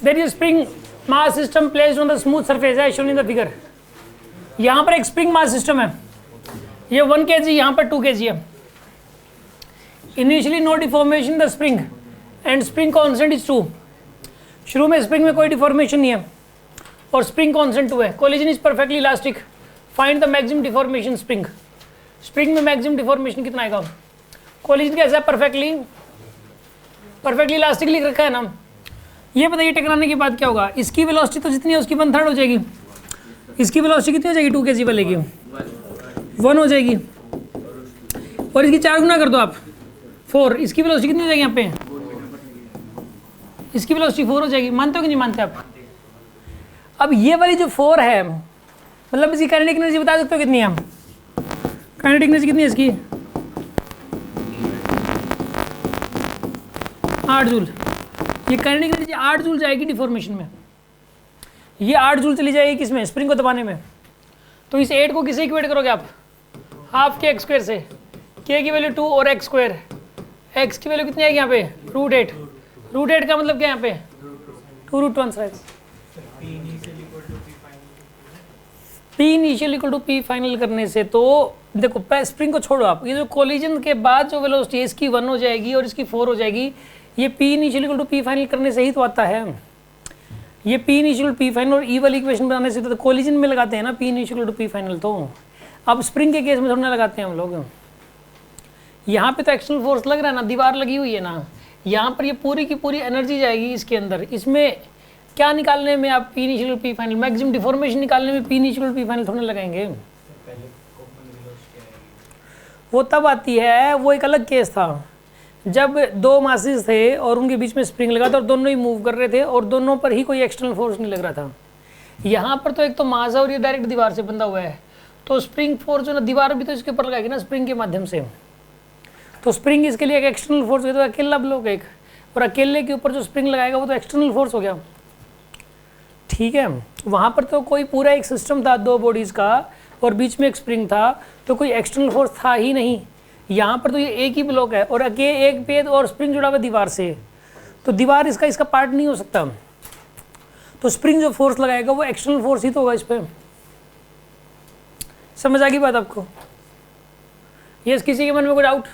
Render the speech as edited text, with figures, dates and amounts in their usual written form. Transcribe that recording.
There is spring mass system placed on the smooth surface as shown in the figure. यहाँ पर एक spring mass system है, ये 1 kg, यहाँ पर 2 kg है। Initially no deformation the spring and spring constant is 2। शुरू में स्प्रिंग में कोई डिफॉर्मेशन नहीं है और स्प्रिंग कॉन्स्टेंट 2 है। Collision is perfectly elastic, find the maximum deformation spring. Spring में मैक्सिमम डिफॉर्मेशन कितना आएगा? कोलिजन कैसा है? परफेक्टली इलास्टिक लिख रखा है ना। ये बताइए टकराने के बाद क्या होगा? इसकी वेलोसिटी तो जितनी है उसकी 1/3 हो जाएगी। इसकी वेलोसिटी कितनी हो जाएगी? 2 kg वाले की 1 हो जाएगी, और इसकी 4 गुना कर दो आप 4। इसकी वेलोसिटी कितनी हो जाएगी? यहाँ पे इसकी वेलोसिटी 4 हो जाएगी। मानते हो कि नहीं मानते आप? अब ये वाली जो 4 है, मतलब इसकी काइनेटिक एनर्जी बता सकते हो कितनी है? काइनेटिक एनर्जी कितनी है इसकी? 8 जूल। ये काइनेटिक एनर्जी 8 जूल जाएगी डिफॉर्मेशन में। ये 8 जूल चली जाएगी किसमें? स्प्रिंग को दबाने में। तो इस 8 को किसे इक्वेट करोगे आप? हाफ के x² से। k की वैल्यू 2 और x²। x की वैल्यू कितनी आएगी यहाँ पे? √8। √8 का मतलब क्या है यहाँ पे? 2√1 answer. P initial equal to P final करने से तो देखो स्प्रिंग को छोड़ो आप, ये जो कोलिजन के बाद जो वेलोसिटी है इसकी 1 हो जाएगी और इसकी 4 हो जाएगी। ये P initial equal to P final करने से ही तो आता है। ये P इनिशियल P फाइनल और E वाली इक्वेशन बनाने से तो कोलिजन में लगाते हैं ना P initial to P final. तो अब स्प्रिंग के केस में थोड़ा लगाते हैं हम लोग। यहाँ पे तो एक्सटर्नल फोर्स लग रहा है ना, दीवार लगी हुई है ना, यहाँ पर ये पूरी की पूरी एनर्जी जाएगी इसके अंदर। इसमें क्या निकालने में आप P initial P final, maximum deformation निकालने में P इनिशियल P फाइनल थोड़ा लगाएंगे। वो तब आती है, वो एक अलग केस था जब 2 मासेस थे और उनके बीच में स्प्रिंग लगा था और दोनों ही मूव कर रहे थे और दोनों पर ही कोई एक्सटर्नल फोर्स नहीं लग रहा था। यहाँ पर तो एक तो मास है और ये डायरेक्ट दीवार से बंधा हुआ है, तो स्प्रिंग फोर्स जो ना दीवार भी तो इसके ऊपर लगाएगी ना स्प्रिंग के माध्यम से। तो स्प्रिंग इसके लिए एक एक्सटर्नल फोर्स है, तो अकेला ब्लॉक एक, और अकेले के ऊपर जो स्प्रिंग लगाएगा वो तो एक्सटर्नल फोर्स हो गया। ठीक है, वहाँ पर तो कोई पूरा एक सिस्टम था 2 बॉडीज़ का और बीच में एक स्प्रिंग था, तो कोई एक्सटर्नल फोर्स था ही नहीं। यहाँ पर तो ये एक ही ब्लॉक है और एक पेद और स्प्रिंग जुड़ा हुआ दीवार से, तो दीवार इसका पार्ट नहीं हो सकता। तो स्प्रिंग जो फोर्स लगाएगा वो एक्सटर्नल फोर्स ही तो होगा इस पर। समझ आ गई बात आपको? यस, किसी के मन में कोई डाउट?